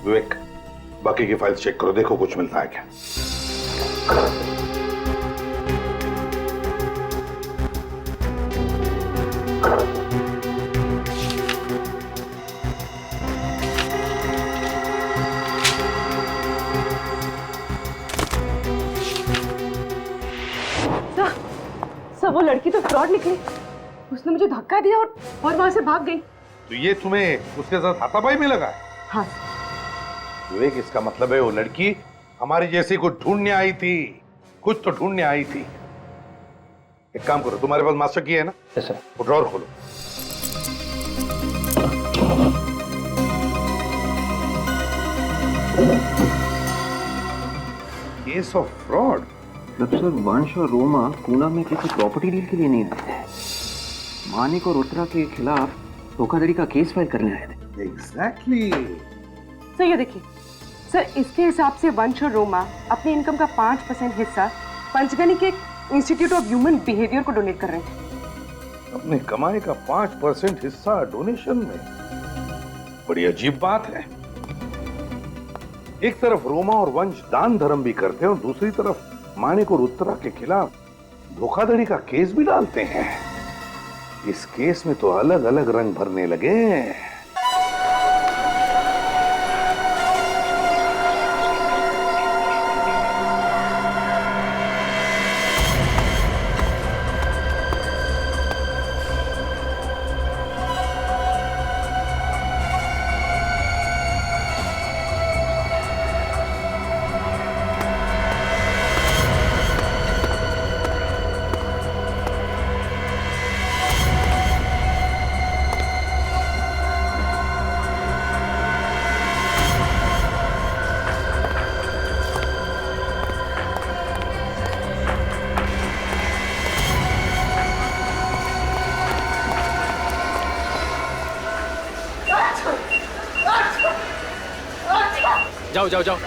विवेक, बाकी की files check करो, देखो कुछ मिलता है क्या। सर वो लड़की तो फ्रॉड निकली। उसने मुझे धक्का दिया और वहां से भाग गई। तो ये तुम्हें उसके साथ हाथापाई में लगा है? हाँ। विवेक, इसका मतलब है वो लड़की हमारी जैसी कुछ ढूंढने आई थी, कुछ तो ढूंढने आई थी। एक काम करो, तुम्हारे पास मास्टर की है ना? Yes sir. वो ड्रॉर खोलो। Case of fraud. मतलब सर वंश और रोमा पूना में किसी प्रॉपर्टी डील के लिए नहीं आए थे, मानिक और उत्तरा के खिलाफ धोखाधड़ी का केस फाइल करने आए थे। एग्जैक्टली। सर ये देखिए सर, इसके हिसाब से वंश और रोमा अपनी इनकम का 5% हिस्सा पंचगनी के इंस्टीट्यूट ऑफ ह्यूमन बिहेवियर को डोनेट कर रहे थे। अपने कमाई का 5% हिस्सा डोनेशन में? बड़ी अजीब बात है। एक तरफ रोमा और वंश दान धर्म भी करते हैं और दूसरी तरफ मानिक और उत्तरा के खिलाफ धोखाधड़ी का केस भी डालते हैं। इस केस में तो अलग अलग रंग भरने लगे। जाओ जाओ जाओ।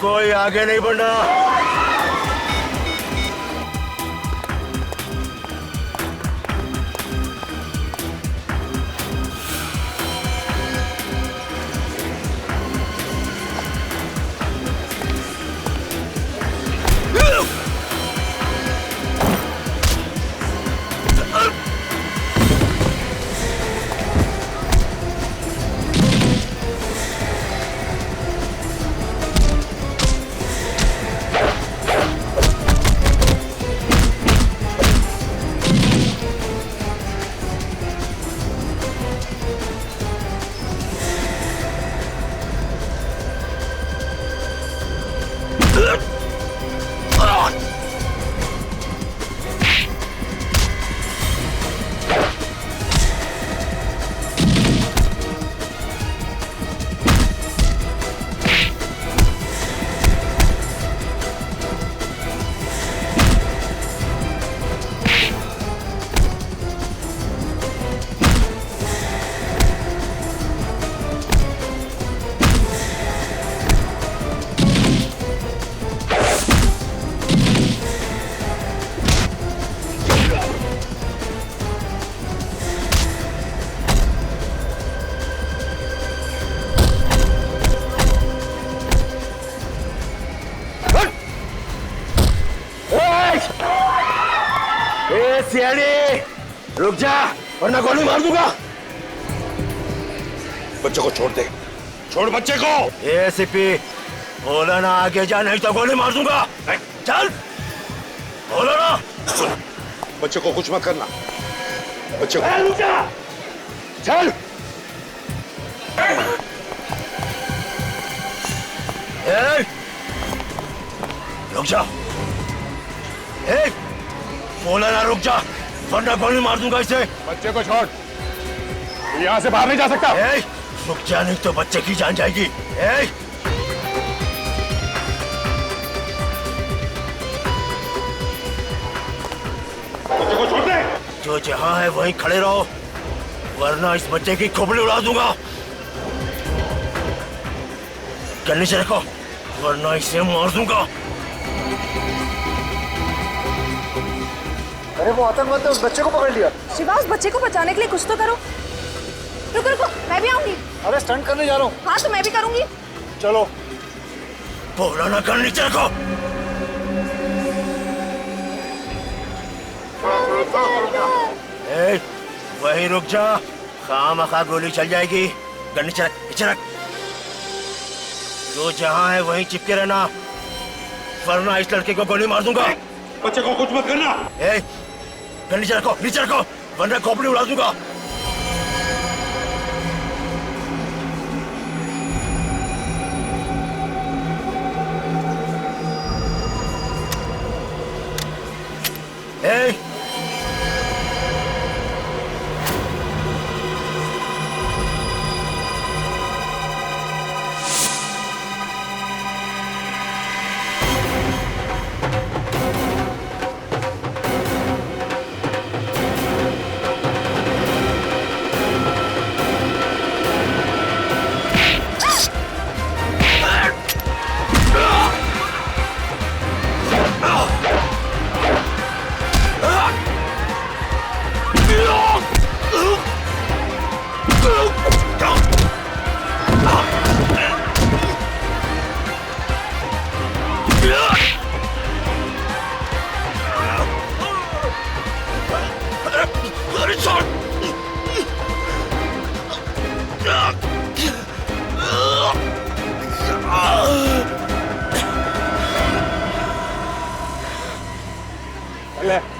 कोई आगे नहीं बढ़ना। ए सियाड़ी, रुक जा वरना गोली मार दूंगा। बच्चे को छोड़ दे, छोड़ बच्चे को। ए सीपी, बोला ना आगे जा नहीं तो गोली मार दूंगा। चल, बोला ना। बच्चे को कुछ मत करना, बच्चे को। रुक जा, चल। रुक जा, बोला ना रुक जा वरना गोली मार दूंगा इसे। बच्चे को छोड़, यहाँ से बाहर नहीं जा सकता। रुक जा नहीं तो बच्चे की जान जाएगी। बच्चे को छोड़ दे। जो जहां है वहीं खड़े रहो वरना इस बच्चे की खोपड़ी उड़ा दूंगा। गन्ने से रखो वरना इसे मार दूंगा। अरे वो आतंकवादी ने उस बच्चे को पकड़ लिया। शिवा, उस बच्चे को बचाने के लिए कुछ तो करो। रुको रुको, मैं भी आऊंगी। अरे स्टंट करने जा रहा हूँ। हाँ तो मैं भी करूंगी। चलो। बोला ना गन नीचे रखो। वहीं रुक जा, खामखा गोली चल जाएगी। गन नीचे रख, नीचे रख। जो जहां है वहीं चिपके रहना वरना इस लड़के को गोली मार दूंगा। बच्चे को कुछ मत करना। गन नीचे रखो, नीचे रखो वरना खोपड़ी उड़ा दूंगा।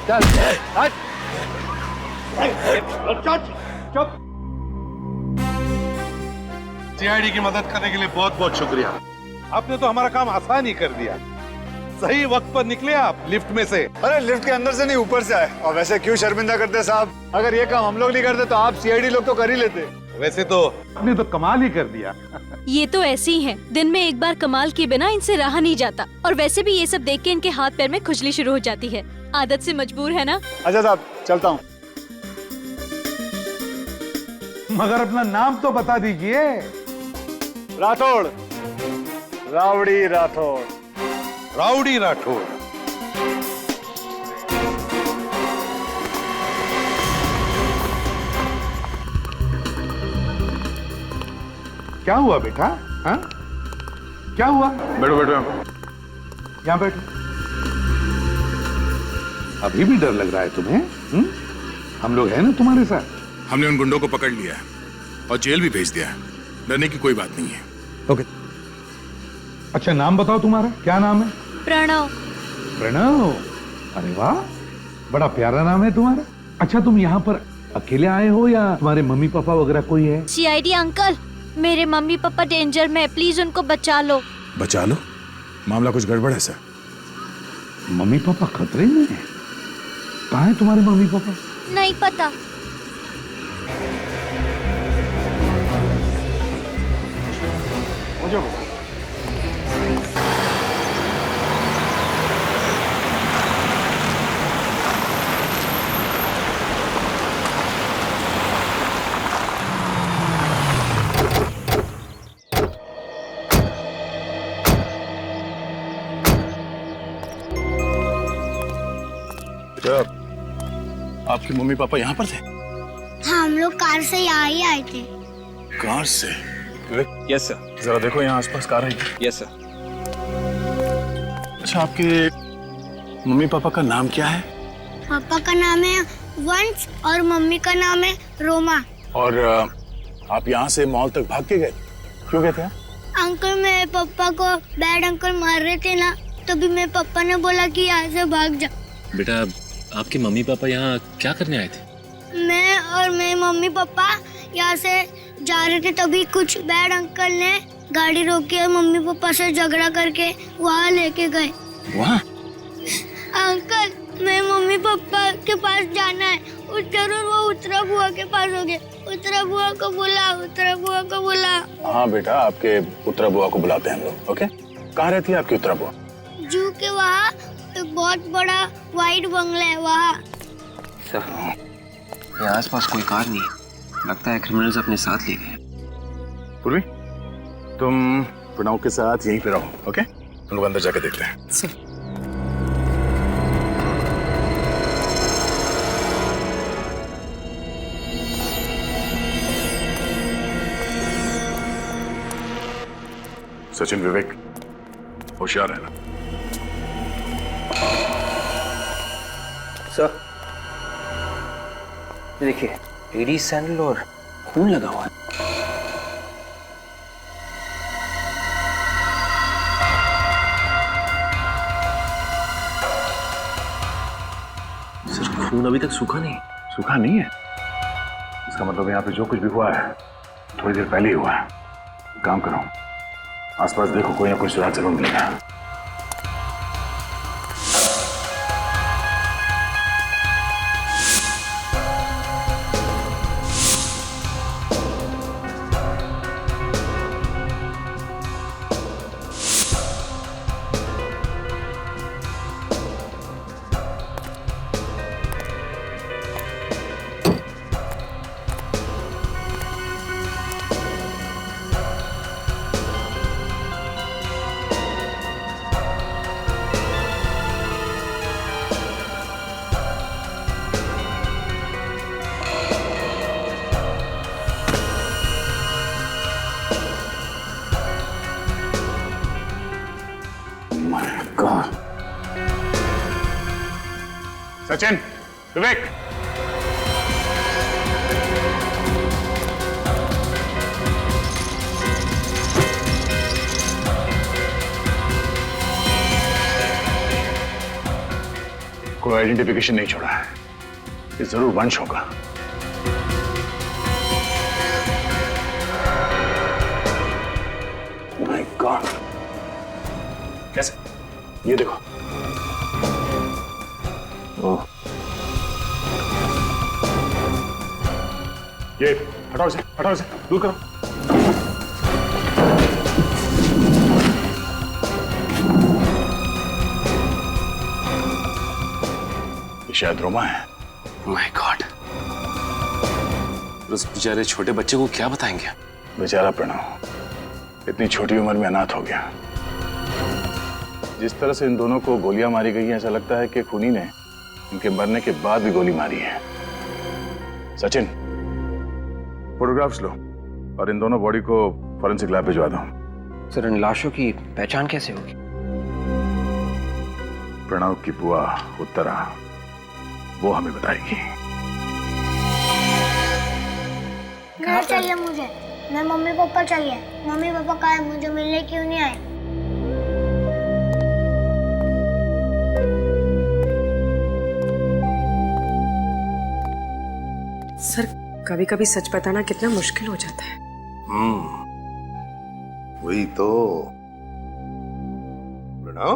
चल हट। सीआईडी की मदद करने के लिए बहुत बहुत शुक्रिया। आपने तो हमारा काम आसान ही कर दिया। सही वक्त पर निकले आप लिफ्ट में से। अरे लिफ्ट के अंदर से नहीं, ऊपर से आए। और वैसे क्यों शर्मिंदा करते साहब, अगर ये काम हम लोग नहीं करते तो आप सीआईडी लोग तो कर ही लेते। वैसे तो आपने तो कमाल ही कर दिया। ये तो ऐसे ही हैं। दिन में एक बार कमाल किए बिना इनसे रहा नहीं जाता। और वैसे भी ये सब देख के इनके हाथ पैर में खुजली शुरू हो जाती है। आदत से मजबूर है ना। अच्छा साहब, चलता हूँ। मगर अपना नाम तो बता दीजिए। राठौड़, रावड़ी राठौड़। राउडी राठौड़। क्या हुआ बेटा? हाँ, क्या हुआ? बैठो बैठो यहाँ बैठो। अभी भी डर लग रहा है तुम्हें? हम लोग हैं ना तुम्हारे साथ। हमने उन गुंडों को पकड़ लिया है और जेल भी भेज दिया है। डरने की कोई बात नहीं है। ओके। अच्छा नाम बताओ तुम्हारा, क्या नाम है? प्रणव। प्रणव, अरे वाह, बड़ा प्यारा नाम है तुम्हारा। अच्छा तुम यहाँ पर अकेले आए हो या तुम्हारे मम्मी पापा वगैरह कोई है? सीआईडी अंकल, मेरे मम्मी पापा डेंजर में, प्लीज उनको बचा लो। बचा लो? मामला कुछ गड़बड़ है सर। मम्मी पापा खतरे में हैं? कहाँ है तुम्हारे मम्मी पापा? नहीं पता। आपके मम्मी पापा यहाँ पर थे? हाँ, हम लोग कार से यहाँ ही आए थे। कार से? Yes sir. जरा देखो यहाँ आसपास कार है। Yes sir. अच्छा आपके मम्मी पापा का नाम क्या है? पापा का नाम है वंश और मम्मी का नाम है रोमा। और आप यहाँ से मॉल तक भाग के गए? क्यों गए थे? अंकल मेरे पापा को बैड अंकल मार रहे थे ना, तभी मेरे पापा ने बोला कि यहाँ से भाग जा। बेटा, आपके मम्मी पापा यहाँ क्या करने आए थे? मैं और मेरे मम्मी पापा यहाँ से जा रहे थे, तभी कुछ बैड अंकल ने गाड़ी रोकी और मम्मी पापा से झगड़ा करके वहाँ लेके गए। वहाँ? अंकल, मेरे मम्मी पापा के पास जाना है। जरूर वो उत्तरा बुआ के पास हो गए। उत्तरा बुआ को बुला, उत्तरा बुआ को बुला। हाँ बेटा, आपके उत्तरा बुआ को बुलाते हैं हम लोग। ओके, कहाँ रहती है आपकी उत्तरा बुआ? जू के वहाँ एक बहुत बड़ा वाइट बंगला है वहाँ। सर, ये आसपास कोई कार नहीं है, लगता है क्रिमिनल्स अपने साथ ले गए। पूर्वी, तुम प्रणव के साथ यहीं पे रहो। ओके, हम लोग अंदर जाके देखते हैं। सर सचिन, विवेक, होशियार है ना? सर, ये देखिए, लेडीज सैंडल और खून लगा हुआ है। सर, खून अभी तक सूखा नहीं। सूखा नहीं है? इसका मतलब यहाँ पे जो कुछ भी हुआ है थोड़ी देर पहले ही हुआ है। काम करो, आसपास देखो, कोई ना कोई सुराग जरूर मिलेगा। सचिन, विवेक, कोई आइडेंटिफिकेशन नहीं छोड़ा है। ये जरूर वंश होगा। माय गॉड, कैसे? ये देखो। ओह, ये हटाओ इसे, दूर करो। ये शायद रोमा है। माय गॉड, उस बेचारे छोटे बच्चे को क्या बताएंगे? बेचारा प्रणव इतनी छोटी उम्र में अनाथ हो गया। जिस तरह से इन दोनों को गोलियां मारी गई हैं, ऐसा लगता है कि खूनी ने इनके मरने के बाद भी गोली मारी है। सचिन, फोटोग्राफ्स लो और इन दोनों बॉडी को फॉरेंसिक लैब भिजवा दो। सर, इन लाशों की पहचान कैसे होगी? प्रणव की बुआ उत्तरा, वो हमें बताएगी। घर चाहिए मुझे, मैं मम्मी पापा चाहिए। मम्मी पापा कहाँ है? मुझे मिलने क्यों नहीं आए? सर, कभी कभी सच बताना कितना मुश्किल हो जाता है। वही तो। प्रणव,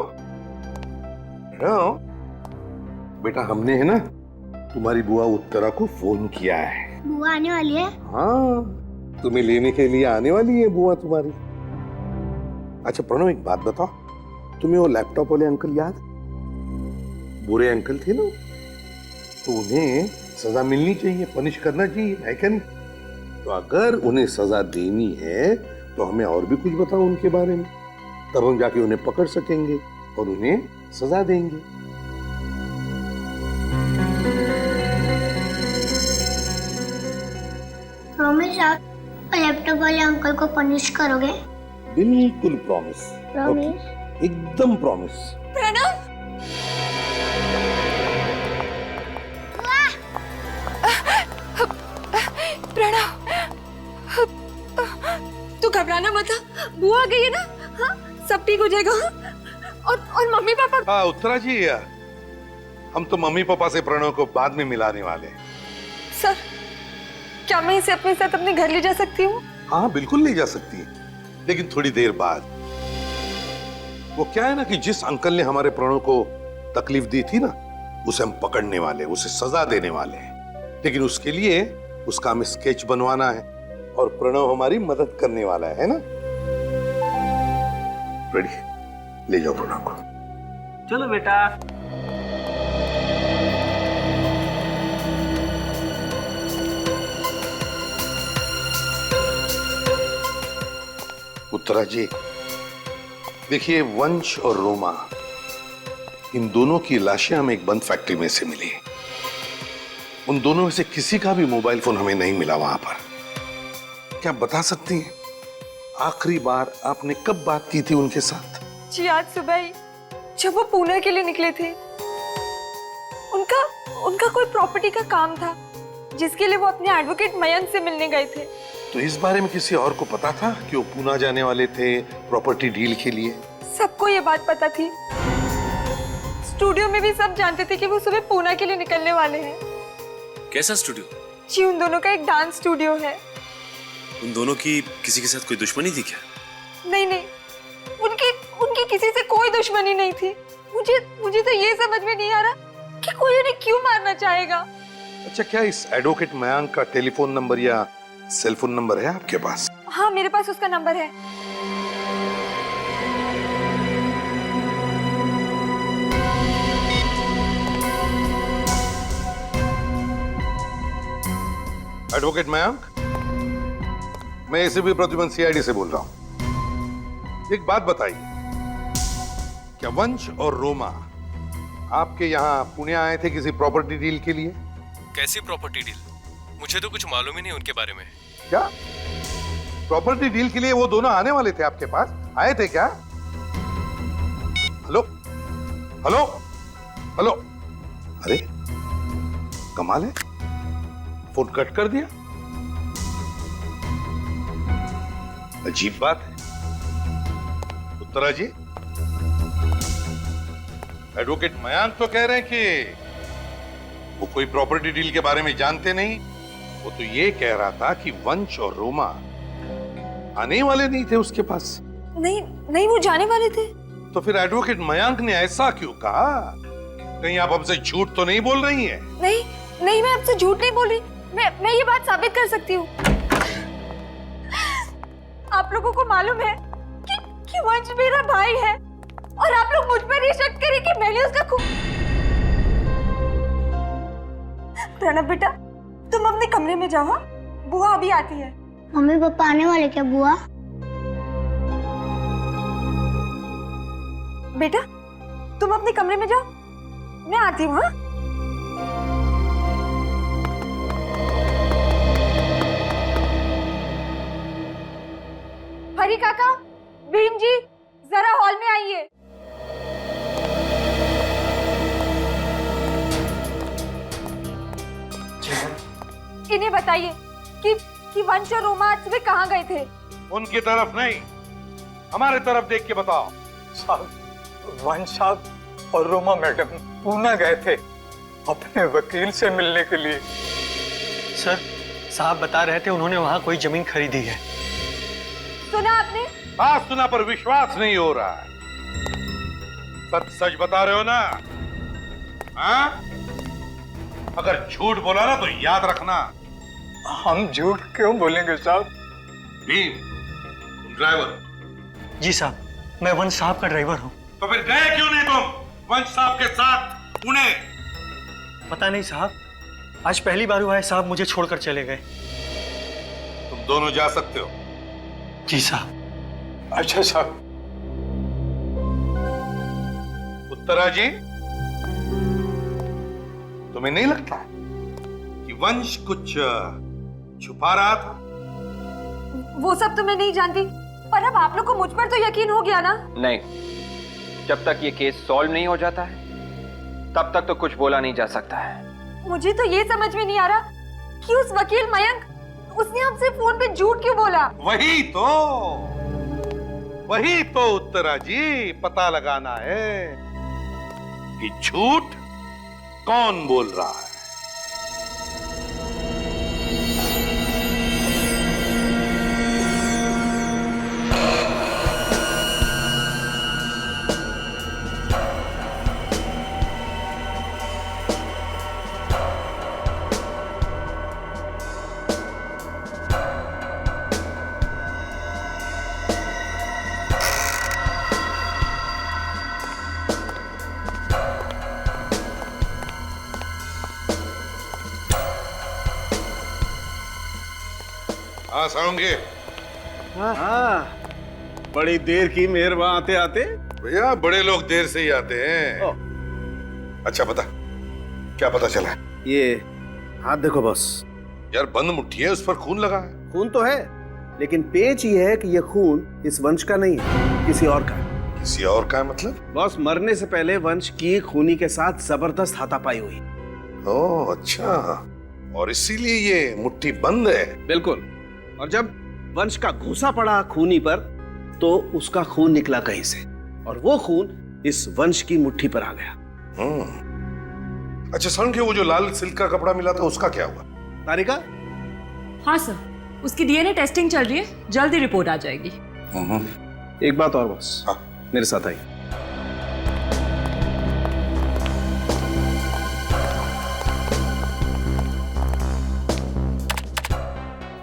प्रणव बेटा, हमने है ना तुम्हारी बुआ उत्तरा को फोन किया है। बुआ आने वाली है? हाँ, तुम्हें लेने के लिए आने वाली है बुआ तुम्हारी। अच्छा प्रणव, एक बात बताओ, तुम्हें वो लैपटॉप वाले अंकल याद? बुरे अंकल थे ना, तो उन्हें सजा मिलनी चाहिए, पनिश करना चाहिए, है क्या नहीं? तो अगर उन्हें सजा देनी है तो हमें और भी कुछ बताओ उनके बारे में, तब हम जाके उन्हें पकड़ सकेंगे और उन्हें सजा देंगे। प्रॉमिस आप लैपटॉप वाले अंकल को पनिश करोगे? बिल्कुल प्रॉमिस। प्रॉमिस? एकदम प्रॉमिस। प्रणव, घबराना मत। बुआ आ गई है ना, हाँ सब ठीक हो जाएगा। और मम्मी पापा। हाँ उत्तरा जी, हम तो मम्मी पापा से प्रणव को बाद में मिलाने वाले हैं। सर, क्या मैं इसे अपने साथ अपने घर ले जा सकती हूँ? हाँ बिल्कुल ले जा सकती है, लेकिन थोड़ी देर बाद। वो क्या है ना कि जिस अंकल ने हमारे प्रणव को तकलीफ दी थी ना, उसे हम पकड़ने वाले, उसे सजा देने वाले हैं। लेकिन उसके लिए उसका हमें स्केच बनवाना है और प्रणव हमारी मदद करने वाला है ना? रेडी, ले जाओ प्रणव को। चलो बेटा। उत्तरा जी, देखिए वंश और रोमा, इन दोनों की लाशें हमें एक बंद फैक्ट्री में से मिली। उन दोनों में से किसी का भी मोबाइल फोन हमें नहीं मिला वहां पर। क्या बता सकती हैं आखिरी बार आपने कब बात की थी उनके साथ? जी आज सुबह ही, जब वो पुणे के लिए निकले थे। उनका कोई प्रॉपर्टी का काम था जिसके लिए वो अपने एडवोकेट मयंक से मिलने गए थे। तो इस बारे में किसी और को पता था कि वो पुणे जाने वाले थे प्रॉपर्टी डील के लिए? सबको ये बात पता थी। स्टूडियो में भी सब जानते थे कि वो सुबह पुणे के लिए निकलने वाले हैं। कैसा स्टूडियो? जी उन दोनों का एक डांस स्टूडियो है। उन दोनों की किसी के साथ कोई दुश्मनी थी क्या? नहीं, उनकी किसी से कोई दुश्मनी नहीं थी। मुझे तो ये समझ में नहीं आ रहा कि कोई उन्हें क्यों मारना चाहेगा। अच्छा, क्या इस एडवोकेट मयंक का टेलीफोन नंबर या सेल फोन नंबर है आपके पास? हाँ मेरे पास उसका नंबर है। एडवोकेट मयंक, मैं एसीपी प्रद्युमन सीआईडी से बोल रहा हूं। एक बात बताइए, क्या वंश और रोमा आपके यहाँ पुणे आए थे किसी प्रॉपर्टी डील के लिए? कैसी प्रॉपर्टी डील? मुझे तो कुछ मालूम ही नहीं उनके बारे में। क्या प्रॉपर्टी डील के लिए वो दोनों आने वाले थे आपके पास? आए थे क्या? हेलो हेलो हेलो, अरे कमाल है, फोन कट कर दिया। अजीब बात है। उत्तरा जी, एडवोकेट मयंक तो कह रहे हैं कि वो कोई प्रॉपर्टी डील के बारे में जानते नहीं। वो तो ये कह रहा था कि वंश और रोमा आने वाले नहीं थे उसके पास। नहीं वो जाने वाले थे। तो फिर एडवोकेट मयंक ने ऐसा क्यों कहा? कहीं आप हमसे झूठ तो नहीं बोल रही हैं? नहीं मैं आपसे झूठ नहीं बोल रही। मैं ये बात साबित कर सकती हूँ। आप लोगों को मालूम है कि वंश मेरा भाई है और आप लोग मुझ पर ये शक करें कि मैंने उसका खून। प्रणव बेटा, तुम अपने कमरे में जाओ, बुआ अभी आती है। मम्मी पापा आने वाले क्या बुआ? बेटा तुम अपने कमरे में जाओ, मैं आती हूँ। हाँ हरी काका, भीम जी, जरा हॉल में आइए। इन्हें बताइए कि वंश और रोमा आज सुबह कहाँ गए थे? उनकी तरफ नहीं, हमारे तरफ देख के बताओ। साहब, वंश साहब और रोमा मैडम पुणे गए थे अपने वकील से मिलने के लिए। सर, साहब बता रहे थे उन्होंने वहां कोई जमीन खरीदी है। सुना आपने? हाँ सुना, पर विश्वास नहीं हो रहा है। सच सच बता रहे हो ना? हाँ? अगर झूठ बोला ना तो याद रखना। हम झूठ क्यों बोलेंगे साहब? भीम, तुम ड्राइवर? जी साहब, मैं वंश साहब का ड्राइवर हूँ। तो फिर गए क्यों नहीं तुम वंश साहब के साथ पुणे? पता नहीं साहब, आज पहली बार हुआ है साहब मुझे छोड़कर चले गए। तुम दोनों जा सकते हो। जी साहब। अच्छा साहब। उत्तरा जी, तुम्हें नहीं लगता कि वंश कुछ छुपा रहा था? वो सब तो मैं नहीं जानती, पर अब आप लोग को मुझ पर तो यकीन हो गया ना? नहीं, जब तक ये केस सॉल्व नहीं हो जाता है तब तक तो कुछ बोला नहीं जा सकता है। मुझे तो ये समझ में नहीं आ रहा कि उस वकील मयंक, उसने हमसे फोन पे झूठ क्यों बोला? वही तो, वही तो उत्तरा जी पता लगाना है कि झूठ कौन बोल रहा है। हाँ सारंगी, हाँ, बड़ी देर की मेहरबान आते आते। भैया बड़े लोग देर से ही आते हैं। अच्छा बता, क्या पता चला? ये हाथ देखो बॉस। यार बंद मुट्ठी है, उस पर खून लगा है। खून तो है, लेकिन पेच ये है कि ये खून इस वंश का नहीं है, किसी और का है। किसी और का है मतलब? बॉस, मरने से पहले वंश की खूनी के साथ जबरदस्त हाथापाई हुई। ओह अच्छा, और इसीलिए ये मुट्ठी बंद है। बिल्कुल। और जब वंश का घूसा पड़ा खूनी पर तो उसका खून निकला कहीं से, और वो खून इस वंश की मुट्ठी पर आ गया। अच्छा सारंगी, वो जो लाल सिल्क का कपड़ा मिला था उसका क्या हुआ? तारिका? हाँ सर, उसकी डीएनए टेस्टिंग चल रही है, जल्दी रिपोर्ट आ जाएगी। एक बात और बॉस, मेरे साथ आई।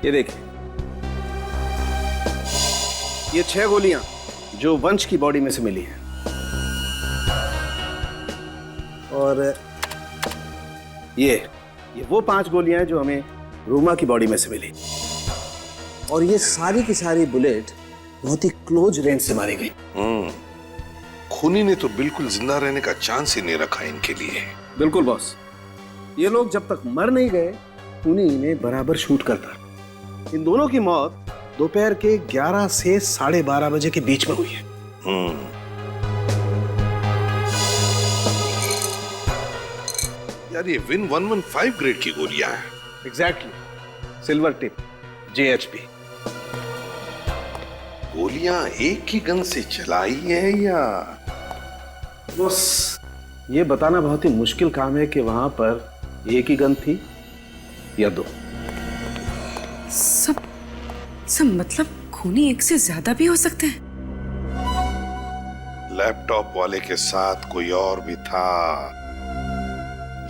ये देखिए, ये 6 गोलियां जो वंश की बॉडी में से मिली हैं, और ये वो 5 गोलियां हैं जो हमें रूमा की बॉडी में से मिली। और ये सारी की सारी बुलेट बहुत ही क्लोज रेंज से मारी गई। खूनी ने तो बिल्कुल जिंदा रहने का चांस ही नहीं रखा इनके लिए। बिल्कुल बॉस, ये लोग जब तक मर नहीं गए खूनी इन्हें बराबर शूट करता। इन दोनों की मौत दोपहर के 11 से 12:30 बजे के बीच में हुई है। यार ये विन 115 ग्रेड की गोलियां हैं। Exactly, silver tip, JHP। गोलियां एक ही गन से चलाई है या? बस ये बताना बहुत ही मुश्किल काम है कि वहां पर एक ही गन थी या 2। सब मतलब खूनी एक से ज्यादा भी हो सकते हैं। लैपटॉप वाले के साथ कोई और भी था,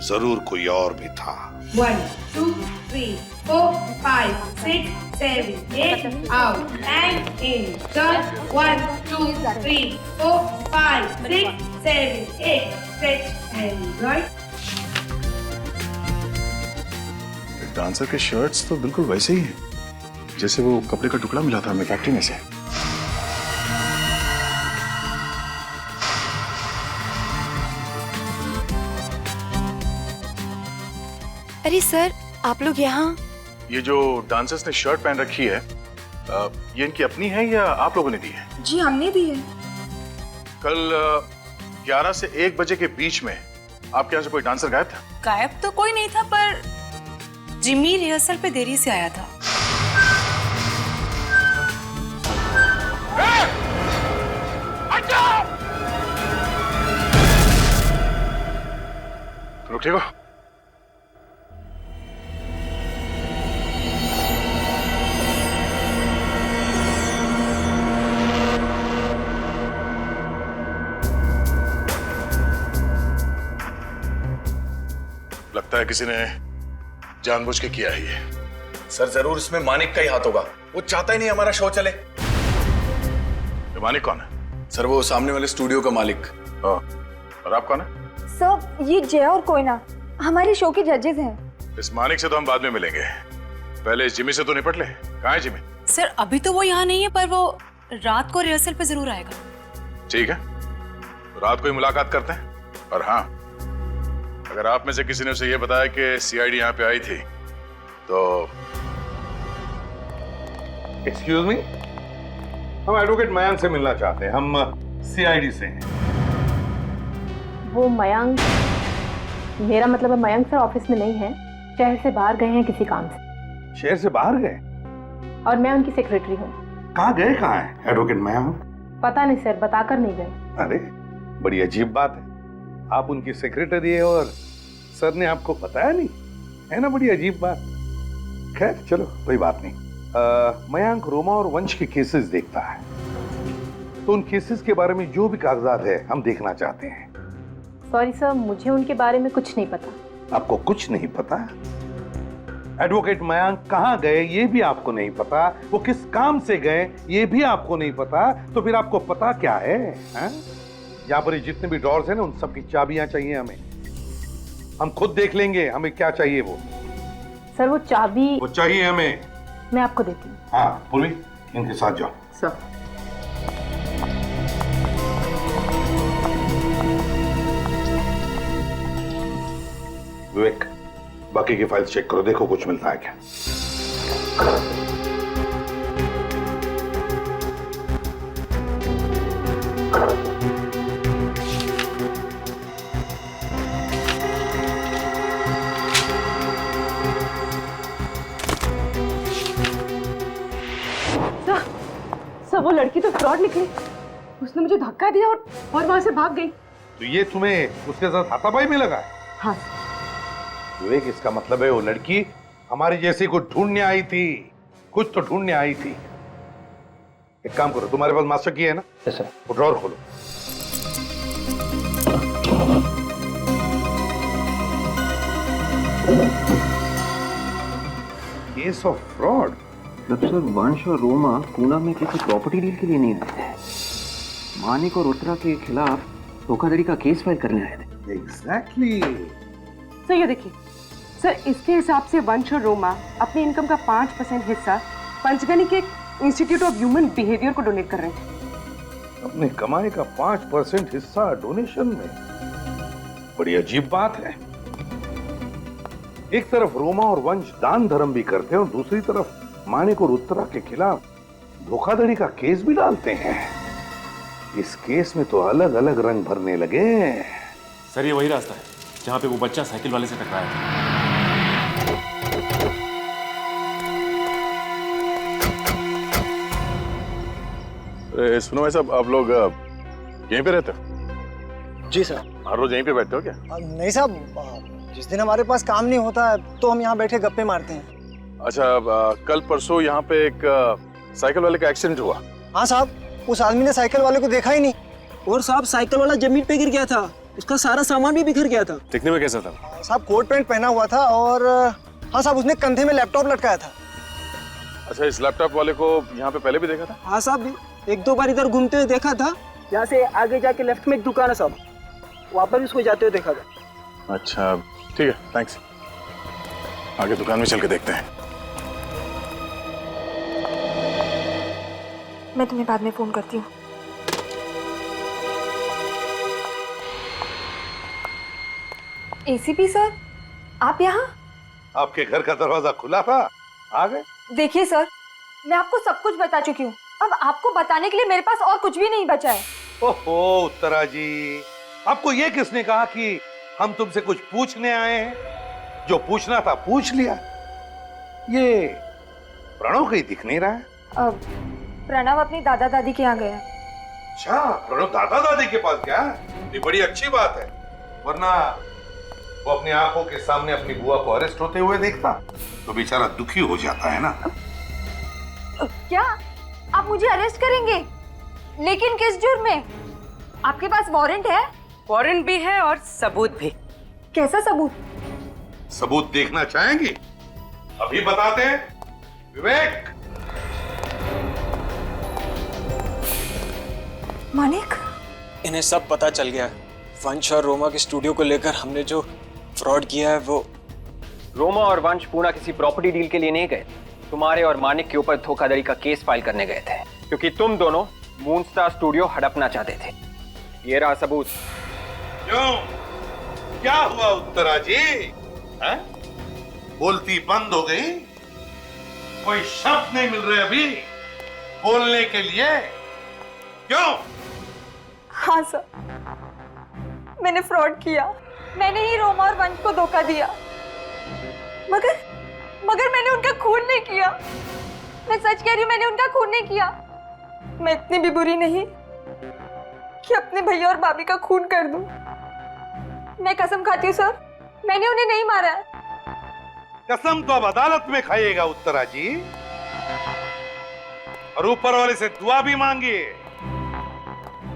जरूर कोई और भी था। 1 2 3 4 5 6 7 8 out and in turn 1 2 3 4 5 6 7 8 stretch and right। Dancer के शर्ट्स तो बिल्कुल वैसे ही हैं जैसे वो कपड़े का टुकड़ा मिला था हमें फैक्ट्री में से। अरे सर, आप लोग यहाँ? ये जो डांसर्स ने शर्ट पहन रखी है, ये इनकी अपनी है या आप लोगों ने दी है? जी हमने दी है। कल 11 से 1 बजे के बीच में आपके यहाँ से कोई डांसर गायब था? गायब तो कोई नहीं था, पर जिमी रिहर्सल पे देरी से आया था। तुम ठीक हो? लगता है किसी ने जानबूझ के किया ही है। सर जरूर इसमें मानिक का ही हाथ होगा, वो चाहता ही नहीं हमारा शो चले। ये मानिक कौन है? सर वो सामने वाले स्टूडियो का मालिक। और आप कौन है? सर ये जय और कोयना हमारे शो के जजेस हैं। इस मानिक से तो हम बाद में मिलेंगे, पहले इस जिमी से तो निपट ले। कहाँ है जिमी? सर अभी तो वो यहाँ नहीं है, पर वो रात को रिहर्सल पे जरूर आएगा। ठीक है, तो रात को ही मुलाकात करते हैं। और हाँ, अगर आप में से किसी ने उसे यह बताया कि सीआईडी यहाँ पे आई थी तो एक्सक्यूज मी, हम एडवोकेट मयंक से मिलना चाहते हैं। हम सीआईडी से हैं। वो मयंक, मेरा मतलब है मयंक सर ऑफिस में नहीं है, शहर से बाहर गए हैं किसी काम से। शहर से बाहर गए? और मैं उनकी सेक्रेटरी हूँ। कहाँ गए? कहाँ है एडवोकेट मयंक? पता नहीं सर, बताकर नहीं गए। अरे बड़ी अजीब बात है, आप उनकी सेक्रेटरी है और सर ने आपको बताया नहीं, है ना? बड़ी अजीब बात। खैर चलो कोई बात नहीं। मयांक रोमा और वंश के केसेस देखता है, तो उन केसेस के बारे में जो भी कागजात है हम देखना चाहते हैं। सॉरी सर, मुझे उनके बारे में कुछ नहीं पता। आपको कुछ नहीं पता? एडवोकेट मयांक कहाँ गए ये भी आपको नहीं पता, वो किस काम से गए ये भी आपको नहीं पता, तो फिर आपको पता क्या है? यहाँ पर जितने भी ड्रॉर्स हैं ना, उन सब की चाबियां चाहिए हमें। हम खुद देख लेंगे हमें क्या चाहिए वो। सर वो चाबी वो चाहिए हमें। मैं आपको देती हूँ। हाँ पूर्वी, इनके साथ जाओ। सर विवेक, बाकी की फाइल्स चेक करो, देखो कुछ मिलता है क्या। सर वो लड़की तो फ्रॉड निकली, उसने मुझे धक्का दिया और वहां से भाग गई। तो ये तुम्हें उसके साथ हाथापाई में लगा है? हाँ विवेक, इसका मतलब है वो लड़की हमारी जैसी को ढूंढने आई थी, कुछ तो ढूंढने आई थी। एक काम करो, तुम्हारे पास मास्टर की है ना? Yes sir. वो ड्रॉर खोलो। Case of fraud. मतलब सर वंश और रोमा पूना में किसी प्रॉपर्टी डील के लिए नहीं आए थे, मानिक और उत्तरा के खिलाफ धोखाधड़ी का केस फाइल करने आए थे। एग्जैक्टली। सर ये देखिए, सर इसके हिसाब से वंश और रोमा अपनी इनकम का 5% हिस्सा पंचगनी के इंस्टीट्यूट ऑफ ह्यूमन बिहेवियर को डोनेट कर रहे हैं। अपने कमाई का 5% हिस्सा डोनेशन में? बड़ी अजीब बात है। एक तरफ रोमा और वंश दान धर्म भी करते हैं और दूसरी तरफ मानिक और उत्तरा के खिलाफ धोखाधड़ी का केस भी डालते हैं। इस केस में तो अलग अलग रंग भरने लगे। सर ये वही रास्ता है जहाँ पे वो बच्चा साइकिल वाले से टकराया था। सुनो भाई साहब, आप लोग यहीं पे रहते हो? जी सर। हर रोज यहीं पे बैठते हो क्या? नहीं साहब, जिस दिन हमारे पास काम नहीं होता है तो हम यहाँ बैठे गप्पे मारते हैं। अच्छा, कल परसों यहाँ पे एक साइकिल वाले का एक्सीडेंट हुआ। हाँ साहब, उस आदमी ने साइकिल वाले को देखा ही नहीं। और साहब साइकिल वाला जमीन पे गिर गया था, उसका सारा सामान भी बिखर गया था। दिखने में कैसा था? साहब कोट पैंट पहना हुआ था और हाँ साहब उसने कंधे में लैपटॉप लटकाया था। अच्छा, इस लैपटॉप वाले को यहाँ पे पहले भी देखा था? हाँ साहब, एक दो बार इधर घूमते हुए देखा था। यहाँ से आगे जाके लेफ्ट में एक दुकान है साहब, वहाँ पर उसको जाते हुए देखा था। अच्छा ठीक है, थैंक्स। आगे दुकान में चल के देखते हैं। मैं तुम्हें बाद में फोन करती हूँ। एसीपी सर, आप यहाँ? आपके घर का दरवाजा खुला था, आ गए। देखिए सर, मैं आपको सब कुछ बता चुकी हूँ, अब आपको बताने के लिए मेरे पास और कुछ भी नहीं बचा है। ओहो उत्तरा जी, आपको ये किसने कहा कि हम तुमसे कुछ पूछने आए हैं? जो पूछना था पूछ लिया। ये प्रणव कहीं दिख नहीं रहा है। प्रणव अपनी दादा दादी के यहाँ गया। अच्छा, प्रणव दादा दादी के पास गया? ये बड़ी अच्छी बात है, वरना वो अपनी आंखों के सामने अपनी बुआ को अरेस्ट होते हुए देखता तो बेचारा दुखी हो जाता है ना। क्या आप मुझे अरेस्ट करेंगे? लेकिन किस जुर्म में? आपके पास वारंट है? वारंट भी है और सबूत भी। कैसा सबूत? सबूत देखना चाहेंगी? अभी बताते हैं। विवेक। मानिक, इन्हें सब पता चल गया। वंश और रोमा के स्टूडियो को लेकर हमने जो फ्रॉड किया है वो। रोमा और वंश पूना किसी प्रॉपर्टी डील के लिए नहीं गए, तुम्हारे और मानिक के ऊपर धोखाधड़ी का केस फाइल करने गए थे, क्योंकि तुम दोनों मूनस्टार स्टूडियो हड़पना चाहते थे। ये रहा सबूत। क्यों, क्या हुआ उत्तरा जी? है? बोलती बंद हो गई? कोई शब्द नहीं मिल रहे अभी बोलने के लिए? क्यों? हाँ सर, मैंने फ्रॉड किया। मैंने ही रोमा और वंश को धोखा दिया, मगर मैंने उनका खून नहीं किया। मैं सच कह रही हूँ, मैंने उनका खून नहीं किया। मैं इतनी भी बुरी नहीं कि अपने भैया और भाभी का खून कर दूं। मैं कसम खाती हूँ सर, मैंने उन्हें नहीं मारा है। कसम तो अब अदालत में खाइएगा उत्तरा जी, और ऊपर वाले से दुआ भी मांगिए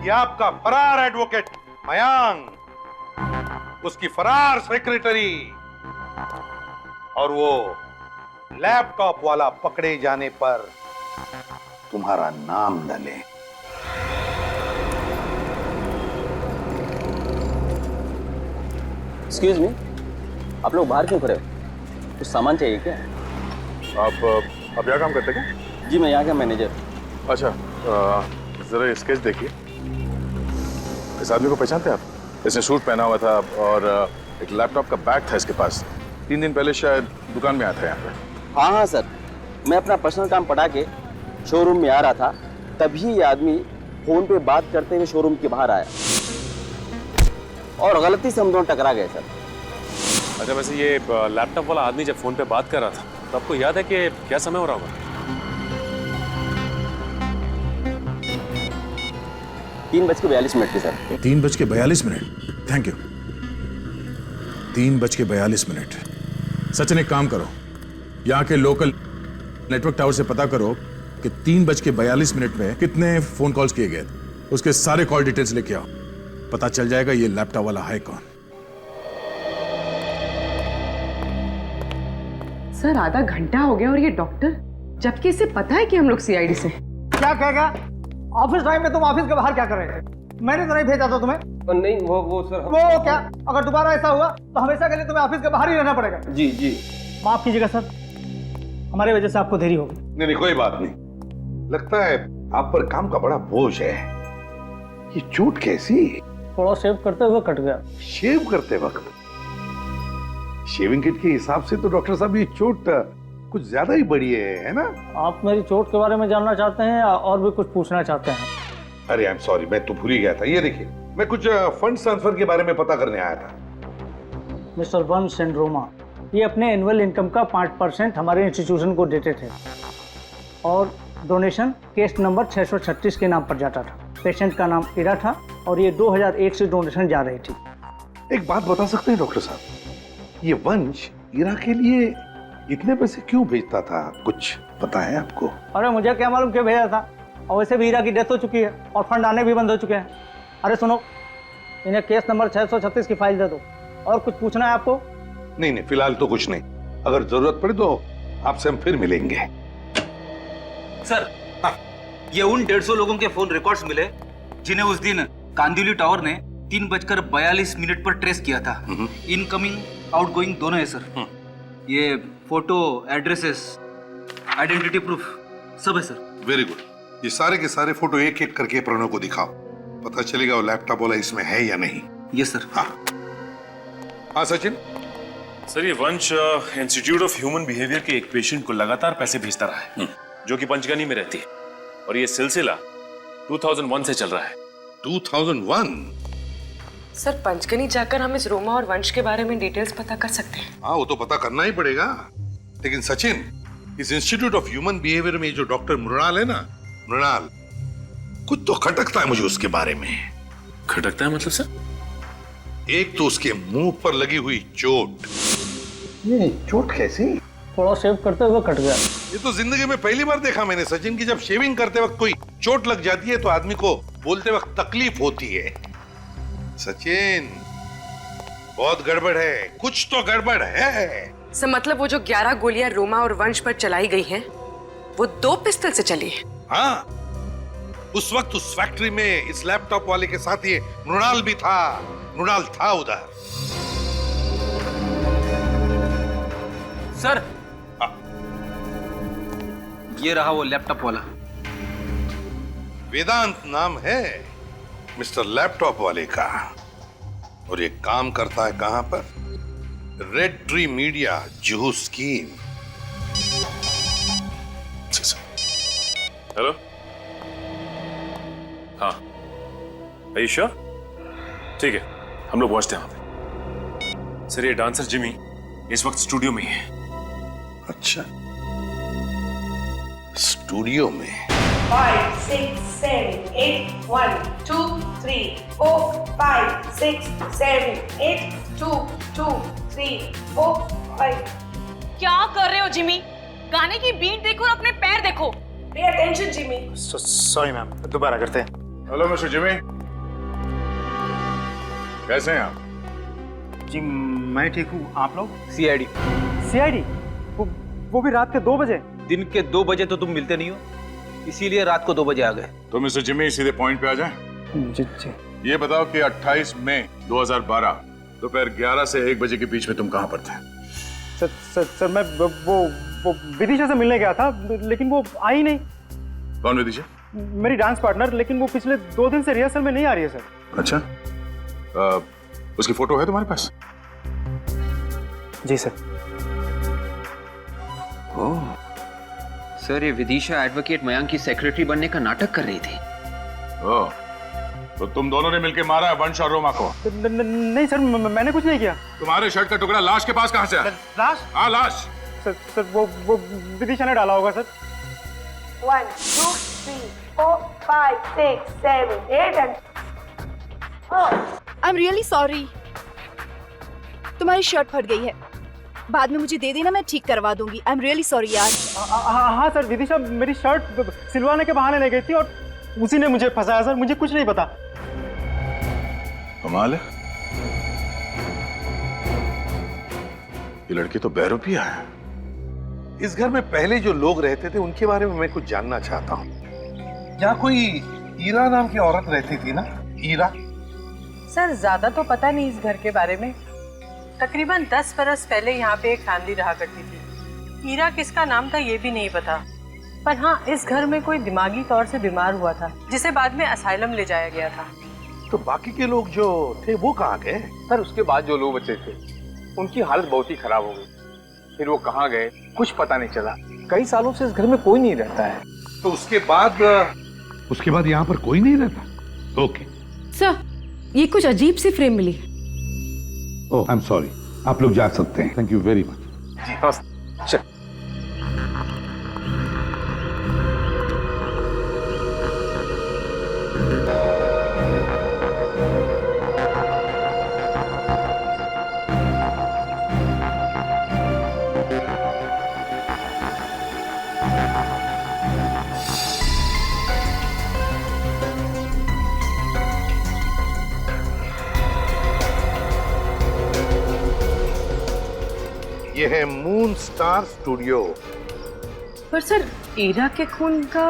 कि आपका फरार एडवोकेट मयांक, उसकी फरार सेक्रेटरी और वो लैपटॉप वाला पकड़े जाने पर तुम्हारा नाम न ले। एक्सक्यूज मी, आप लोग बाहर क्यों खड़े हो? कुछ सामान चाहिए क्या? आप यहाँ काम करते क्या? जी मैं यहाँ का मैनेजर। अच्छा, जरा स्केच देखिए। इस आदमी को पहचानते हैं आप? इसने सूट पहना हुआ था और एक लैपटॉप का बैग था इसके पास। 3 दिन पहले शायद दुकान में आया था यहाँ पे। हाँ सर, मैं अपना पर्सनल काम पटा के शोरूम में आ रहा था, तभी ये आदमी फोन पे बात करते हुए शोरूम के बाहर आया और गलती से हम दोनों टकरा गए सर। अच्छा, वैसे ये लैपटॉप वाला आदमी जब फोन पे बात कर रहा था तो आपको याद है कि क्या समय हो रहा होगा? 3:42 की सर। 3:42। Thank you. 3:42। सचिन, एक काम करो, यहाँ के लोकल नेटवर्क टावर से पता करो कि 3:42 में कितने फोन कॉल्स किए गए। उसके सारे कॉल डिटेल्स लेके आओ, पता चल जाएगा ये लैपटॉप वाला है कौन। सर आधा घंटा हो गया और ये डॉक्टर, जबकि इसे पता है कि हम लोग सीआईडी से। क्या कहेगा? ऑफिस टाइम में तुम ऑफिस के बाहर क्या कर रहे थे? मैंने तो नहीं भेजा था तुम्हें। नहीं वो सर, वो क्या? अगर दोबारा ऐसा हुआ तो हमेशा के लिए तुम्हें ऑफिस के बाहर ही रहना पड़ेगा। जी। माफ कीजिएगा सर, हमारी वजह से आपको देरी होगी। नहीं, कोई बात नहीं। लगता है आप पर काम का बड़ा बोझ है। ये चोट कैसी? थोड़ा शेव करते हुए कट गया। शेव करते वक्त? शेविंग किट के हिसाब से तो डॉक्टर साहब ये चोट कुछ ज्यादा ही बड़ी है ना? आप मेरी चोट के बारे में जानना चाहते हैं या और भी कुछ पूछना चाहते हैं? अरे आई एम सॉरी, मैं तो भूल ही गया था। ये देखिए, मैं कुछ फंड ट्रांसफर के बारे में पता करने आया था। मिस्टर वंश एंड रोमा, ये अपने एनुअल इनकम का 5% हमारे इंस्टीट्यूशन को देते थे और डोनेशन केस नंबर 636 के नाम पर जाता था। पेशेंट का नाम इरा था और ये 2001 से डोनेशन जा रही थी। एक बात बता सकते हैं डॉक्टर साहब, ये वंश इरा के लिए इतने पैसे क्यों भेजता था? कुछ पता है आपको? अरे मुझे क्या मालूम क्यों भेजा था, और वैसे भी हीरा की डेथ हो चुकी है और फंड आने भी बंद हो चुके हैं। अरे सुनो, इन्हें केस नंबर 636 की फाइल दे दो। और कुछ पूछना है आपको? नहीं, फिलहाल तो कुछ नहीं। अगर जरूरत पड़े तो आपसे हम फिर मिलेंगे। सर, ये उन 150 लोगों के फोन रिकॉर्ड्स मिले जिन्हें उस दिन कांदिवली टावर ने 3:42 पर ट्रेस किया था। इनकमिंग आउटगोइंग दोनों है सर। ये फोटो, एड्रेसेस, आइडेंटिटी प्रूफ सब है सर। Very good. ये सारे के सारे फोटो एक एक करके प्रणव को दिखाओ, पता चलेगा वो लैपटॉप वाला इसमें है या नहीं। Yes sir. हाँ सचिन। सर, ये वंश इंस्टीट्यूट ऑफ ह्यूमन बिहेवियर के एक पेशेंट को लगातार पैसे भेजता रहा है, जो कि पंचगनी में रहती है, और ये सिलसिला 2001 से चल रहा है। 2001? सर, पंचगनी जाकर हम इस रोमा और वंश के बारे में डिटेल्स पता कर सकते हैं। हाँ, वो तो पता करना ही पड़ेगा। लेकिन सचिन, इस इंस्टीट्यूट ऑफ ह्यूमन बिहेवियर में जो डॉक्टर मृणाल है ना, मृणाल, कुछ तो खटकता है मुझे उसके बारे में। खटकता है मतलब सर? एक तो उसके मुंह पर लगी हुई चोट। ये चोट कैसी? थोड़ा शेव करते हुए कट गया। ये तो जिंदगी में पहली बार देखा मैंने सचिन की जब शेविंग करते वक्त कोई चोट लग जाती है तो आदमी को बोलते वक्त तकलीफ होती है। सचिन, बहुत गड़बड़ है, कुछ तो गड़बड़ है। सर, मतलब वो जो 11 गोलियां रोमा और वंश पर चलाई गई हैं, वो 2 पिस्टल से चली है। हाँ, उस वक्त उस फैक्ट्री में इस लैपटॉप वाले के साथ ये मृणाल भी था। मृणाल था उधर। सर, ये रहा वो लैपटॉप वाला। वेदांत नाम है मिस्टर लैपटॉप वाले का, और ये काम करता है कहां पर? Red tree media, Juhu scheme. Hello, हाँ, are you sure? ठीक है, हम लोग पहुंचते हैं वहां पे। सर, ये डांसर जिमी इस वक्त स्टूडियो में ही है। अच्छा, स्टूडियो में? 5, 6, 7, 8. 1, 2, 3, 4, 5, 6, 7, 8. 2, 2, 3, 4, 5. क्या कर रहे हो जिमी? गाने की बीट देखो और अपने पैर देखो। Pay attention, Jimmy. Sorry ma'am, दोबारा करते हैं। हेलो मिस्टर जिमी, कैसे हैं आप? जी मैं ठीक हूँ, आप लोग? सीआईडी। सीआईडी? वो भी रात के 2 बजे? दिन के 2 बजे तो तुम मिलते नहीं हो, इसीलिए रात को 2 बजे आ गए। तो मिस्टर जिमी सीधे पॉइंट पे आ जाएं। जी जी। ये बताओ कि 28 मई 2012 दोपहर 11 से 1 बजे के बीच में तुम कहाँ पर थे? सर मैं वो विदिशा से मिलने गया था, लेकिन वो आई नहीं। कौन विदिशा? मेरी डांस पार्टनर, लेकिन वो पिछले 2 दिन से रिहर्सल में नहीं आ रही है सर। अच्छा, उसकी फोटो है तुम्हारे पास? जी सर। ओह सर, ये विदिशा एडवोकेट मयंक की सेक्रेटरी बनने का नाटक कर रही थी। ओह, तो तुम दोनों ने मिलकर मारा है वंश और रोमा को? नहीं सर, मैंने कुछ नहीं किया। तुम्हारे शर्ट का टुकड़ा लाश के पास कहाँ से आया? लाश? हाँ लाश। सर वो विदिशा ने डाला होगा sir. 1, 2, 3, 4, 5, 6, 7, 8. I am really sorry, तुम्हारी शर्ट फट गई है, बाद में मुझे दे देना, मैं ठीक करवा दूंगी। आई एम रियली सॉरी यार। हाँ सर, विदिशा मेरी शर्ट सिलवाने के बहाने ले गई थी और उसी ने मुझे फंसाया सर, मुझे कुछ नहीं पता। कमाल है, ये लड़की तो बहरूपिया है। इस घर में पहले जो लोग रहते थे उनके बारे में मैं कुछ जानना चाहता हूँ। यहाँ कोई ईरा नाम की औरत रहती थी ना? ईरा? सर ज्यादा तो पता नहीं इस घर के बारे में। तकरीबन 10 बरस पहले यहाँ पे एक फैमिली रहा करती थी। ईरा किसका नाम था ये भी नहीं पता, पर हाँ इस घर में कोई दिमागी तौर से बीमार हुआ था जिसे बाद में असाइलम ले जाया गया था। तो बाकी के लोग जो थे वो कहाँ गए? सर उसके बाद जो लोग बचे थे उनकी हालत बहुत ही खराब हो गई, फिर वो कहाँ गए कुछ पता नहीं चला। कई सालों से इस घर में कोई नहीं रहता है। तो उसके बाद यहाँ पर कोई नहीं रहता? ओके सर, ये कुछ अजीब सी फ्रेम मिली। ओह आई एम सॉरी, आप लोग जा सकते हैं। Thank you very much. जी नमस्ते। ये है मून स्टार स्टूडियो। पर सर, ईरा के खून का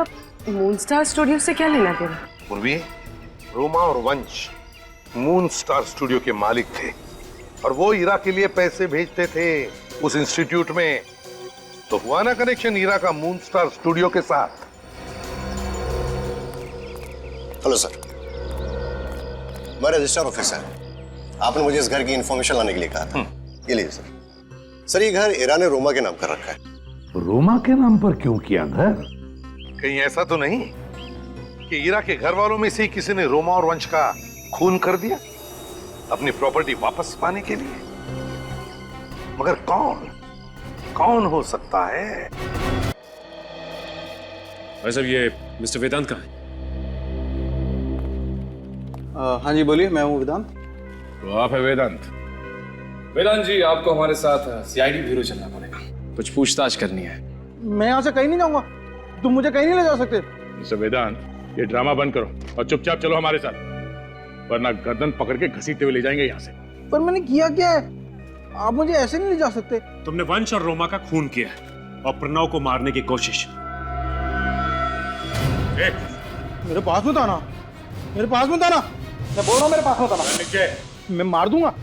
मून स्टार स्टूडियो से क्या लेना देना? पूर्वी, रोमा और वंश मून स्टार स्टूडियो के मालिक थे और वो ईरा के लिए पैसे भेजते थे उस इंस्टीट्यूट में। तो हुआ ना कनेक्शन ईरा का मून स्टार स्टूडियो के साथ। हेलो सर, मैं रजिस्ट्रार ऑफिसर। आपने मुझे इस घर की इंफॉर्मेशन लाने के लिए कहा था। ये लीजिए सर। सर ये घर ईरा ने रोमा के नाम कर रखा है। रोमा के नाम पर क्यों किया घर? कहीं ऐसा तो नहीं कि ईरा के घर वालों में से किसी ने रोमा और वंश का खून कर दिया अपनी प्रॉपर्टी वापस पाने के लिए? मगर कौन हो सकता है? भाई साहब, ये मिस्टर वेदांत कहाँ है? हाँ जी बोलिए, मैं हूँ वेदांत। तो आप है वेदांत? वेदांत जी, आपको हमारे साथ सीआईडी ब्यूरो चलना पड़ेगा, कुछ पूछताछ करनी है। मैं यहाँ से कहीं नहीं जाऊंगा, तुम मुझे कहीं नहीं ले जा सकते। मिस्टर वेदांत, ये ड्रामा बंद करो और चुपचाप चलो हमारे साथ, वरना गर्दन पकड़ के घसीटते हुए ले जाएंगे यहाँ से। पर मैंने किया क्या है? आप मुझे ऐसे नहीं ले जा सकते। तुमने वंश और रोमा का खून किया है और प्रणव को मारने की कोशिश। मेरे पास मत आना, मेरे पास मत आना, मैं बोल रहा हूँ मेरे पास मत आना, मैं मार दूंगा।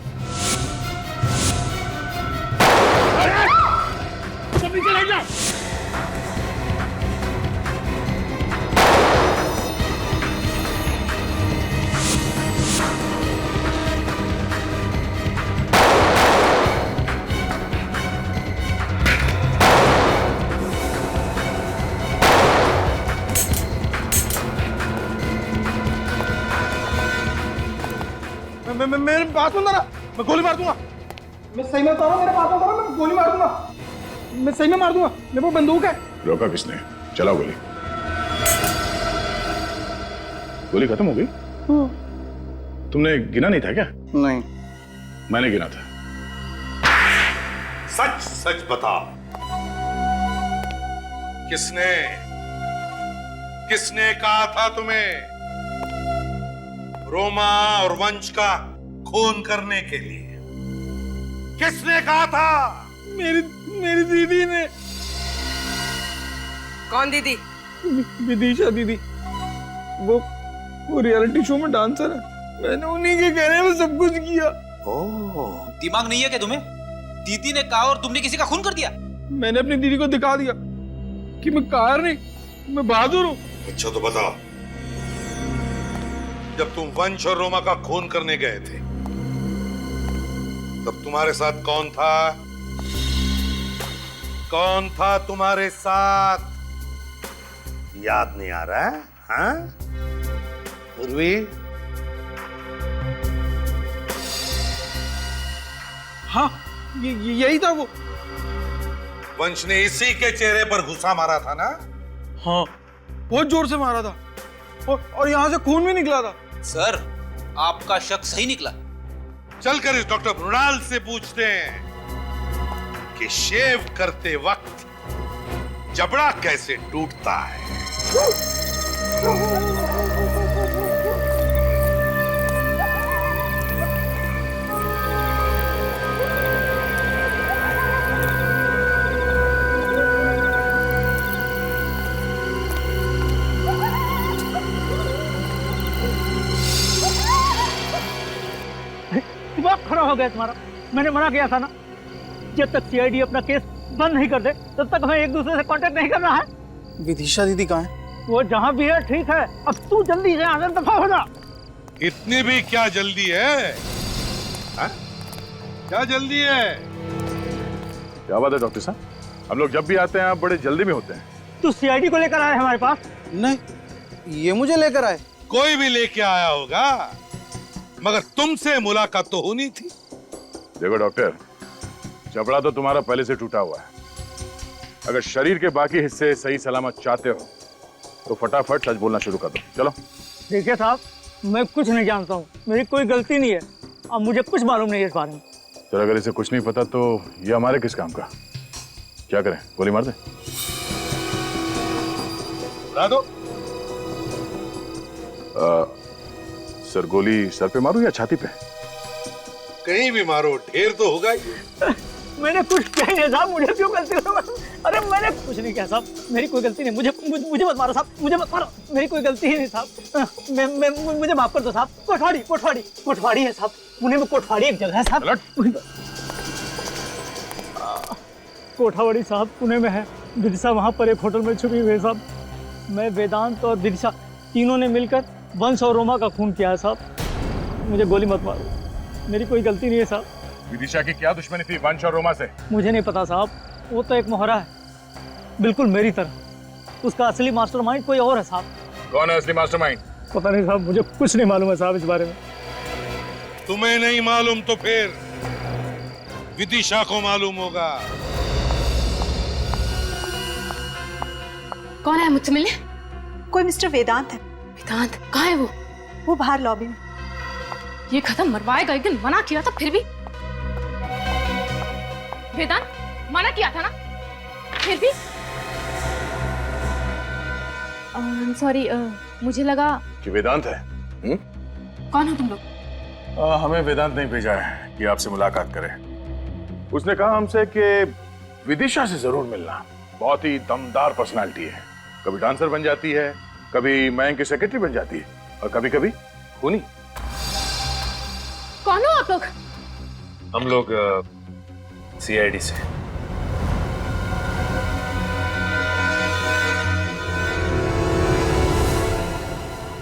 मेरे पास मत आना, मैं गोली मार दूंगा। मैं सही में बता रहा हूँ, मेरे पास मत आना, मैं गोली मार दूंगा। मैं सही में मार दूंगा, मेरे पास बंदूक है। रोका किसने? चलाओ गोली। गोली खत्म हो गई? तुमने गिना नहीं था क्या? नहीं, मैंने गिना था। सच सच बता, किसने किसने कहा था तुम्हें रोमा और वंश का खून करने के लिए? किसने कहा था? मेरी दीदी ने। कौन दीदी? विदिशा दीदी, वो रियलिटी शो में डांसर है। मैंने उन्हीं के कहने में सब कुछ किया। दिमाग नहीं है क्या तुम्हें? दीदी ने कहा और तुमने किसी का खून कर दिया? मैंने अपनी दीदी को दिखा दिया कि मैं कार नहीं, मैं बहादुर हूँ। अच्छा तो बताओ, जब तुम वंश और रोमा का खून करने गए थे तब तुम्हारे साथ कौन था? कौन था तुम्हारे साथ? याद नहीं आ रहा है? हाँ उर्वी? हाँ, यही था वो। वंश ने इसी के चेहरे पर घुसा मारा था ना? हाँ, बहुत जोर से मारा था और यहाँ से खून भी निकला था। सर, आपका शक सही निकला। चलकर इस डॉक्टर मृणाल से पूछते हैं कि शेव करते वक्त जबड़ा कैसे टूटता है। दिमाग खराब हो गया तुम्हारा। मैंने मना किया था ना, जब तक सीआईडी अपना केस बंद नहीं कर दे तब तक हमें एक दूसरे से कांटेक्ट नहीं करना है। विदिशा दीदी कहाँ है? वो जहाँ भी है ठीक है, अब तू जल्दी से आगे दफा हो जा। इतनी भी क्या जल्दी है? हा? क्या जल्दी है? क्या बात है डॉक्टर साहब, हम लोग जब भी आते हैं आप बड़े जल्दी में होते हैं। तू सीआईडी को लेकर आए हमारे पास? नहीं, ये मुझे लेकर आए। कोई भी लेके आया होगा, मगर तुमसे मुलाकात तो होनी थी। देखो डॉक्टर, जबड़ा तो तुम्हारा पहले से टूटा हुआ है। अगर शरीर के बाकी हिस्से सही सलामत चाहते हो तो फटाफट सच बोलना शुरू कर दो। चलो। देखिए साहब, मैं कुछ नहीं जानता हूँ, मेरी कोई गलती नहीं है और मुझे कुछ मालूम नहीं है इस बारे में। तो अगर इसे कुछ नहीं पता तो ये हमारे किस काम का? क्या करें, गोली मार दे? बता दो। सर, गोली सर पे मारूं या छाती पे? कहीं भी मारो, ढेर तो होगा ही। मैंने कुछ किया नहीं साहब, मुझे क्यों गलती हो? अरे मैंने कुछ नहीं किया साहब, मेरी कोई गलती नहीं। मुझे मत मारो साहब, मुझे मत मारो, मेरी कोई गलती ही नहीं साहब। मुझे माफ कर दो साहब। कोठवाड़ी है साहब, पुणे में कोठवाड़ी एक जगह है साहब। कोठवाड़ी साहब पुणे में है। विदिशा वहाँ पर एक होटल में छुपी हुई है साहब। मैं, वेदांत और विदिशा तीनों ने मिलकर वंश और रोमा का खून किया है साहब। मुझे गोली मत मारो, मेरी कोई गलती नहीं है साहब। विदिशा की क्या दुश्मनी थी वंश और रोमा से? मुझे नहीं पता साहब, वो तो एक मोहरा है, बिल्कुल मेरी तरह। उसका असली मास्टरमाइंड कोई और है साहब। कौन है असली मास्टरमाइंड? पता नहीं साहब, मुझे कुछ नहीं मालूम है साहब इस बारे में। तुम्हें नहीं मालूम तो फिर विदिशा को मालूम होगा। कौन है मुझसे मिलने? कोई मिस्टर वेदांत है। वेदांत कहाँ है वो? वो बाहर लॉबी में। ये खत्म मरवाएगा, एक दिन मना किया था फिर भी। वेदांत मना किया था ना, फिर भी। सॉरी, मुझे लगा कि वेदांत है। कौन हो तुम लोग? हमें वेदांत नहीं भेजा है कि आपसे मुलाकात करें। उसने कहा हमसे कि विदिशा से जरूर मिलना। बहुत ही दमदार पर्सनालिटी है, कभी डांसर बन जाती है, कभी मयंक की सेक्रेटरी बन जाती है और कभी कभी खूनी। कौन हो आप लोग? हम लोग सीआईडी से।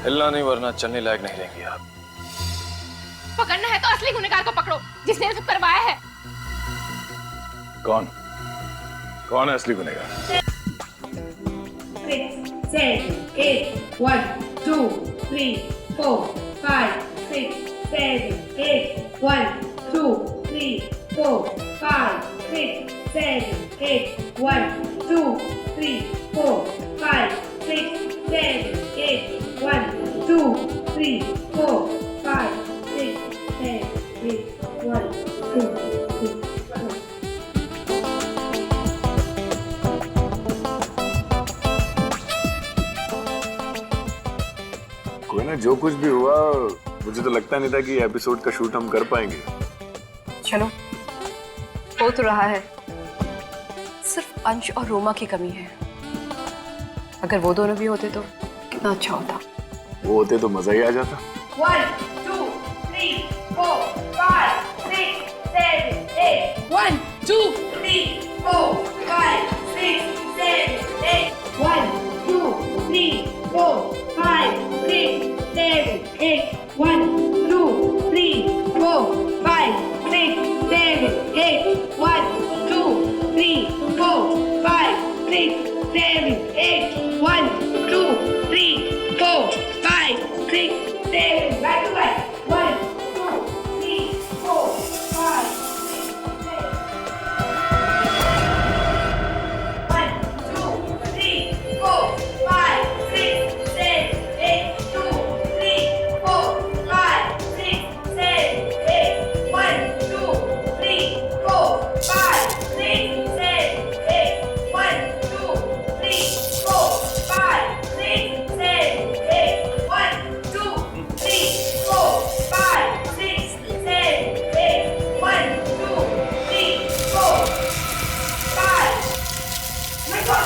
हिलना नहीं वरना चलने लायक नहीं रहेंगे आप। पकड़ना है तो असली गुनहगार को पकड़ो, जिसने ये सब करवाया है। कौन कौन है असली गुनहगार? 6, 7, 8, 1, 2, 3, 4, 5, 6, 7, 8, 1, 2, 3, 4, 5, 6, 7, 8, 1, 2, 3, 4, 5, 6, 7, 8, 1, 2, 3, 4, 5, 6, 7, 8, 1, 2, 3, 4. कोई ना, जो कुछ भी हुआ मुझे तो लगता नहीं था कि एपिसोड का शूट हम कर पाएंगे। चलो, हो तो रहा है, सिर्फ अंश और रोमा की कमी है। अगर वो दोनों भी होते तो कितना अच्छा होता। वो होते तो मजा ही आ जाता। 1, 2, 3, 4, 5, 6, 7, 8. 1, 2, 3, 4, 5, 6, 7, 8. 1, 2, 3, 4, 5, 6, 7, 8. 1, 2, 3, 4, 5, 6, 7, 8. 1, 2, 3, 4, 5, 6, 7, 8. 1, 2, 3, 4, 5, 6, 7. Back to back. 1, 2, 3, 4, 5, 6, 7. 1, 2, 3, 4, 5, 6, 7, 8. 2, 3, 4, 5, 6, 7, 8. 1, 2, 3, 4, 5, 6, 7, 8. 1, 2, 3, 4, 5, 6, 7, 8. 1, 2, 3, 4, 5, 6, 7, 8. 1, 2, 3, 4, 5. My God!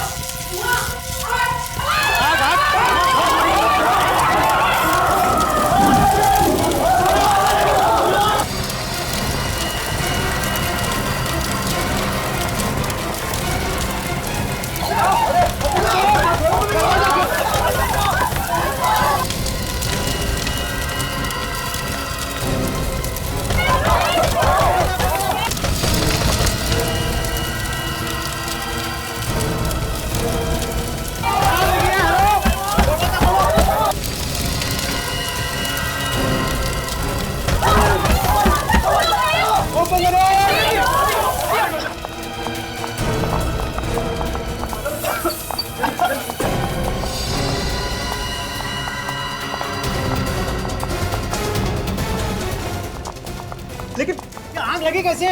लेकिन ये आग लगी कैसे?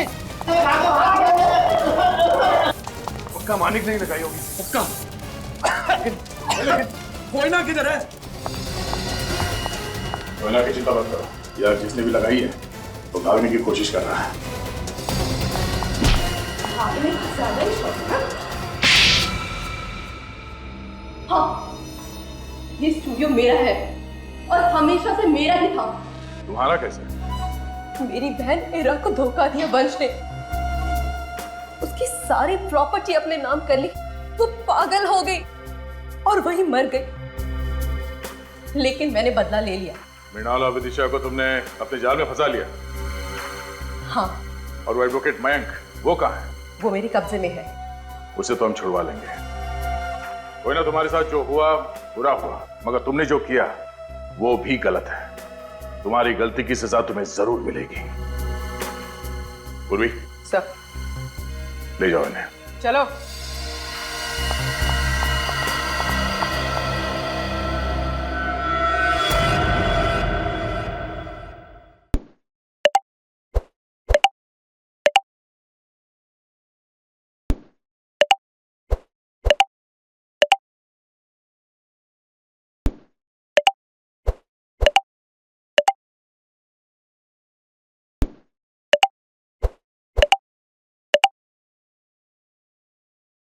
पक्का मानिक नहीं लगाई होगी। पक्का। लेकिन कोयना किधर है? कोयना की चिंता मत करो यार, जिसने भी लगाई है तो भागने की कोशिश कर रहा है। भागने की ज्यादा ही शौक है ना? हाँ, ये स्टूडियो मेरा है और हमेशा से मेरा ही था। तुम्हारा कैसे? मेरी बहन इरा को धोखा दिया वंश ने, उसकी सारी प्रॉपर्टी अपने नाम कर ली। वो पागल हो गई और वही मर गई। लेकिन मैंने बदला ले लिया। मृणाल और विदिशा को तुमने अपने जाल में फंसा लिया। हाँ। और वो एडवोकेट मयंक, वो कहाँ है? वो मेरे कब्जे में है। उसे तो हम छुड़वा लेंगे। कोई ना, तुम्हारे साथ जो हुआ बुरा हुआ, मगर तुमने जो किया वो भी गलत है। तुम्हारी गलती की सजा तुम्हें जरूर मिलेगी। पूर्वी, सर, ले जाओ इन्हें। चलो।